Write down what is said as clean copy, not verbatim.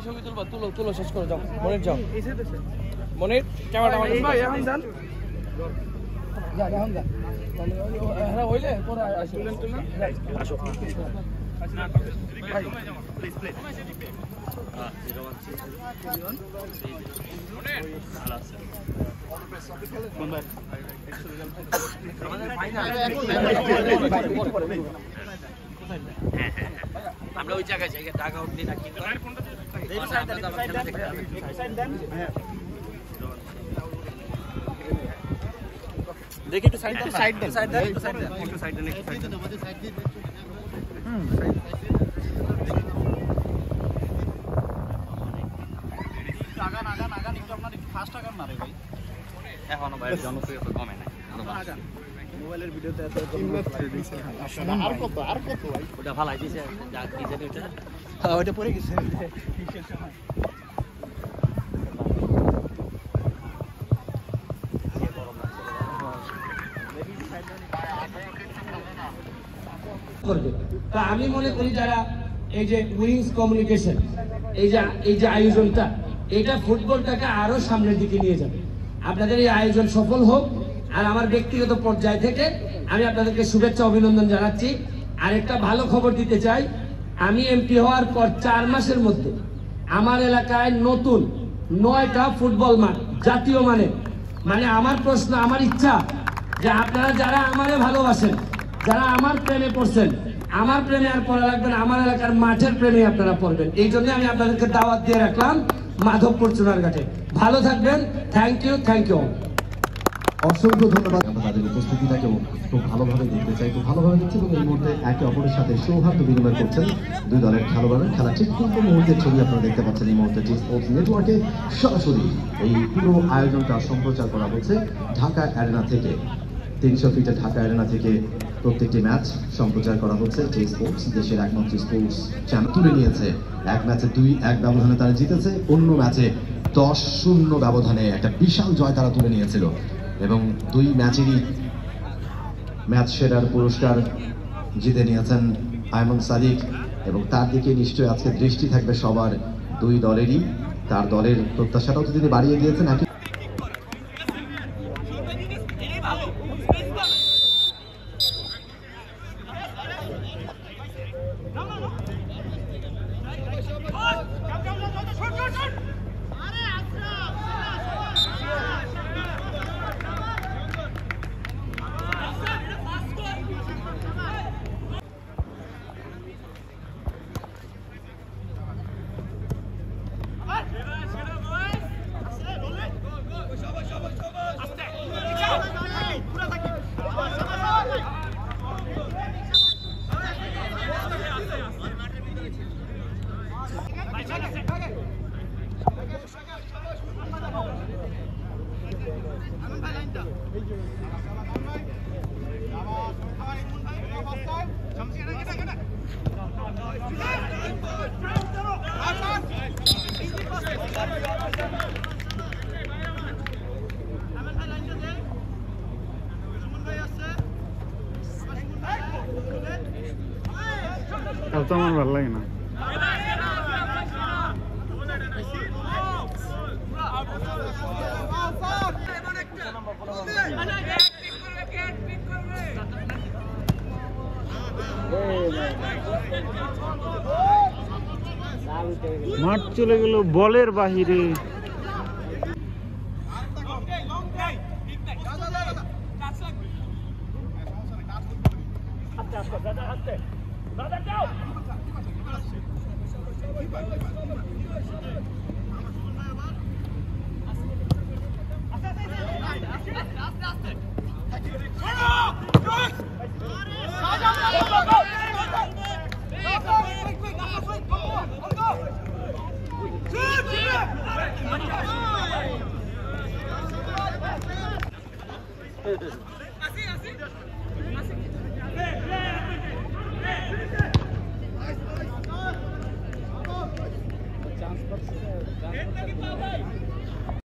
ছবি তুলবা, তুলো শেষ করে যাও। মনির যাও, মনির ক্যামেরাটা ভাই এখন যান, এখন যান। হ্যাঁ হইলে পরে আসুন, আসো ভাই প্লিজ প্লিজ। আমরা ওই জায়গায় যাই, টাকা উঠলি না কি দেখি একটু সাইড দেন, সাইড দেন, সাইড দেন, একটু সাইড দেন, একটু সাইড দেন, একটু সাইড দেন, আমাদের সাইড দিন। আগা আগা আগা একটু আপনার একটু ফাস্ট আগান না রে ভাই, এখনো ভাইয়ের জনপ্রিয়তা কমে নাই। মোবাইলের ভিডিওতে এত আর কত ভাই, ওটা ভালাই দিছে যা কি জানি ওটা, হ্যাঁ ওটা পড়ে গেছে। তা আমি মনে করি যারা এই যে উইংস কমিউনিকেশন এই যে আয়োজনটা, এটা ফুটবলটাকে আরো সামনের দিকে নিয়ে যাবে। আপনাদের এই আয়োজন সফল হোক। আর আমার ব্যক্তিগত পর্যায় থেকে আমি আপনাদেরকে শুভেচ্ছা অভিনন্দন জানাচ্ছি। আরেকটা ভালো খবর দিতে চাই, আমি এমপি হওয়ার পর 4 মাসের মধ্যে আমার এলাকায় নতুন 9টা ফুটবল মাঠ জাতীয় মানে আমার প্রশ্ন, আমার ইচ্ছা যে আপনারা যারা আমারে ভালোবাসেন, যারা আমার প্রেমে পড়ছেন, আমার প্রেমে আর পড়া লাগবে না, আমার এলাকার মাঠের প্রেমে আপনারা পড়বেন। এই জন্য আমি আপনাদেরকে দাওয়াত দিয়ে রাখলাম মাধবপুর চুনারঘাটে। ভালো থাকবেন। Thank you, thank you. অসংখ্য ধন্যবাদ। আমরা তাদের উপস্থিতিটাকে খুব ভালোভাবে দেখতে চাই, খুব ভালোভাবে দেখছি এবং এই মুহূর্তে একে অপরের সাথে সৌহার্দ্য বিনিময় করছেন দুই দলের খেলোয়াড়রা। খেলা ঠিক পূর্ব মুহূর্তের ছবি আপনারা দেখতে পাচ্ছেন এই মুহূর্তে টি স্পোর্টস নেটওয়ার্কে সরাসরি এই পুরো আয়োজনটা সম্প্রচার করা হচ্ছে ঢাকা অ্যারেনা থেকে। 300 ফিটের ঢাকা অ্যারেনা থেকে প্রত্যেকটি ম্যাচ সম্প্রচার করা হচ্ছে। টি স্পোর্টস দেশের একমাত্র স্পোর্টস চ্যানেল তুলে নিয়েছে। এক ম্যাচে 2-1 ব্যবধানে তারা জিতেছে, অন্য ম্যাচে 10-0 ব্যবধানে একটা বিশাল জয় তারা তুলে নিয়েছিল এবং 2 ম্যাচেরই ম্যাচ সেরার পুরস্কার জিতে নিয়েছেন আয়মান সাদিক এবং তার দিকে নিশ্চয়ই আজকে দৃষ্টি থাকবে সবার, 2 দলেরই। তার দলের প্রত্যাশাটাও তো তিনি বাড়িয়ে দিয়েছেন। তো আমার ভালো লাগে না। মাঠ চলে গেল বলের বাহিরে। Good.